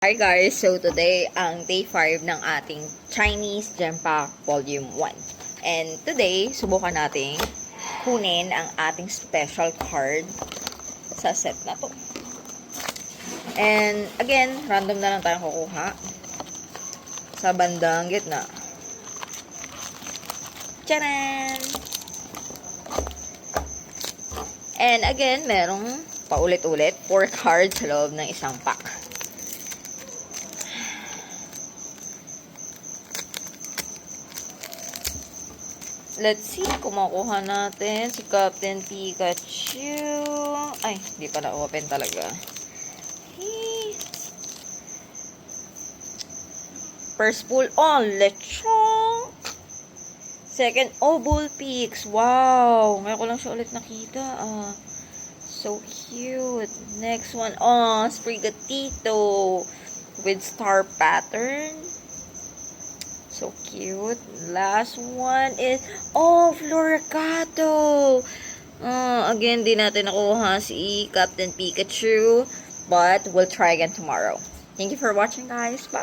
Hi guys! So today, ang day 5 ng ating Chinese Gem Pack Volume 1. And today, subukan nating kunin ang ating special card sa set na to. And again, random na lang tayong kukuha sa bandang gitna. Tcharan! And again, merong paulit-ulit 4 cards sa loob ng isang pack. Let's see kung makuha natin si Captain Pikachu. Ay, hindi pa na-open talaga. First pull on, Lechonk. Second, Bullpix. Wow! Ngayon ko lang siya ulit nakita. So cute. Next one, Sprigatito with star pattern. So cute. Last one is, Floricato. Again, di natin nakuha si Captain Pikachu. But, we'll try again tomorrow. Thank you for watching, guys. Bye!